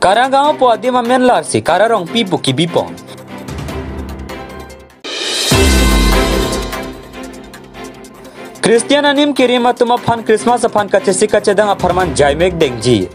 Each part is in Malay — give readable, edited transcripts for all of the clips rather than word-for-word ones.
Karagao po adi mamen larsi kararong pipu kibipon. Christian anim kirima tuma fan Christmas fan kacesi kacedang aparman Jaimek dengji.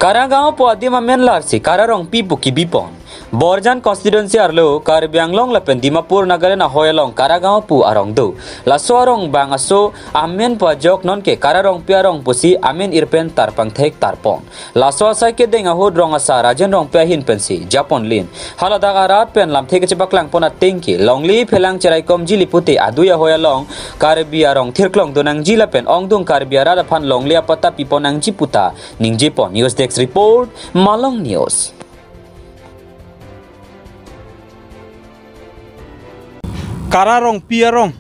Karagao po adi mamen larsi kararong pipu kibipon. Borjan constituency arlo Karbianglong lapen Dimapur nagaren ahoyalong Karagao pu arong do. Laso arong bangaso amen pajok non ke kararong piarong pusi amen irpen tarpang thek tarpon. Laso asai ke deng ahud rong asa rajen rong piahin pensi Japon lin. Halada arat pen lam thek chebaklang pona tengki longli phelang cherai kom jili puti aduya hoyalong Karbiarong thirklong donang jila pen ongdung Karbiara fan longli apata piponang jiputa ning Jipon News Desk report Malong News. Kararong piarong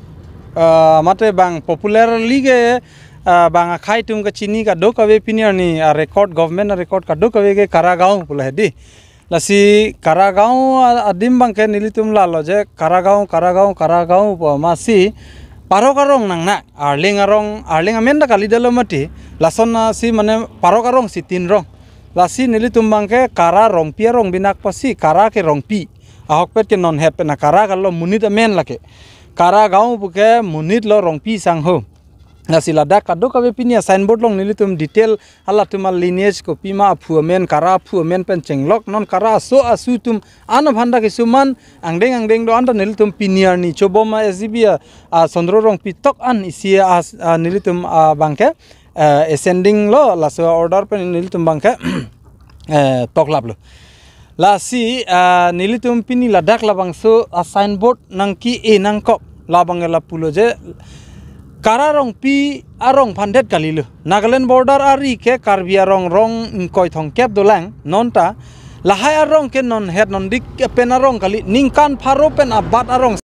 mate bang popular liga bang akai tum ke chini ka do kawe piniar ni record government record ka do kawe ke Karagao pula di lasi Karagao adim bang ke nilitum lalo je Karagao masih parokarong nang na arling amen da kali dalo mati lason si mane parokarong si tinrong lasi nilitum bang ke Kararong piarong binak pasi kara ke rong pi ahok pet ke non het na kara kalau munit amen lake Karagao buke munit lo rong pi sang ho nasi ladak kado kawe pinia signboard long nilitum detail ala tumal lineage ko pima aphu amen kara aphu amen pen cenglok non kara so asu tum ana bhanda ke suman angdeng do anda nilitum piniar ni choboma sbia sondro rong pitok an isia nilitum bangke ascending lo laso order pen nilitum bangke toklap lo lasi nilitum pini ladak labangso signboard nangki nangkop labang la pulo je Kararong pi arong pandet kalilo Nagaland border ari ke Karbiarong rong koi thong kep dolang nonta lahai arong ke non het non dik pen arong kali ningkan pharo pen abat arong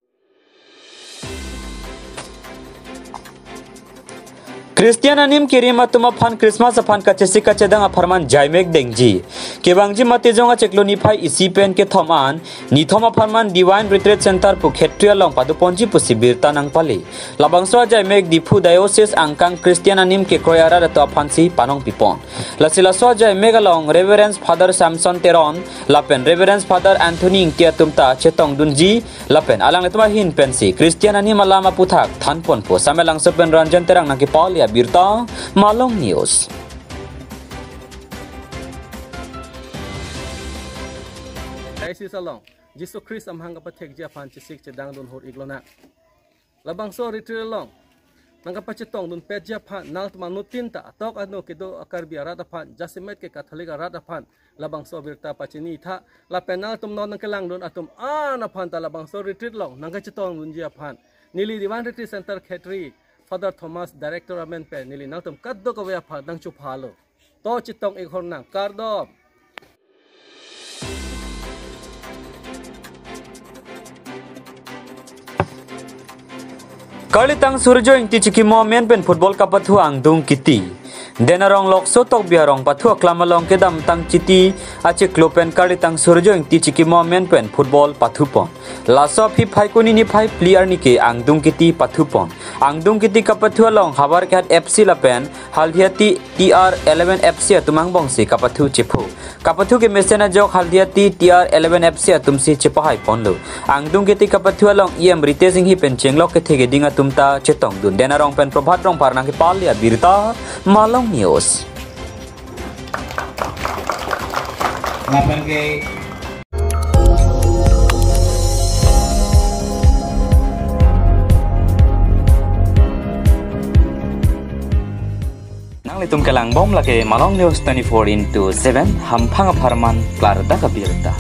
Christian anim kirima tuma fan Christmas fan kacesi kacedang aparman Jaimek dengji. Kebangji matejong ceklo nifai isi pen ke thoman ni thoma aparman Divine Retreat Center pu khetria long paduponji pu sibirta nang pali. Labangso Jaimek dipu diocese angkang Christian anim ke kroyara dato afansi panong pipon. Lasilaso Jaimek along Reverend Father Samson Teron lapen Reverend Father Anthony Ingtia tumta chetong dunji lapen alang letuma hin pensi Christian anim alama puthak thanpon pu samelang sepen ranjan terang nang kipal ya Birta Malong News. Daisi salong Jisu Christ amhang kapatek dia pan cisik cedang dun hor iglona. Labang so retreat long. Nang kapacetong dun pet dia pan nal manutin ta atok ano kido akar biara da pan jasimet ke Katolik arada pan labang so birta pacini tha la penal tum non nang kelang dun atum ana pan ta labang so retreat long nang kapacetong dun dia pan nili Divine Retreat Center Khetri Father Thomas Director Amen pe nili naltum kaddo ko ya phadang chu phalo to chitong ikhor nang kardo Kalitang surjo inti chiki momen pen football kapathu angdung kiti denarong lokso tok biarong pathu klamalong kedam tang chiti ache klopen kalitang surjo inti chiki momen pen football pathu pon laso phi phaikuni ni phai player ni ke angdung kiti pathu pon angdung kiti kapathu along habar kat FC lapen haldiati TR11 FC tumang bongsi kapathu chepu kapathu ke mesena jok haldiati TR11 FC tumsi chepahai ponlo angdung kiti kapathu along Rite Singh hi pen chenglok ke thege dinga tumta chetong dun denarong pen prabhat rong parnang ke palia birta Malong News. Lapan ke nang litum kelang bom lake Malong News 24/7 hampang aparman klarda kabirta.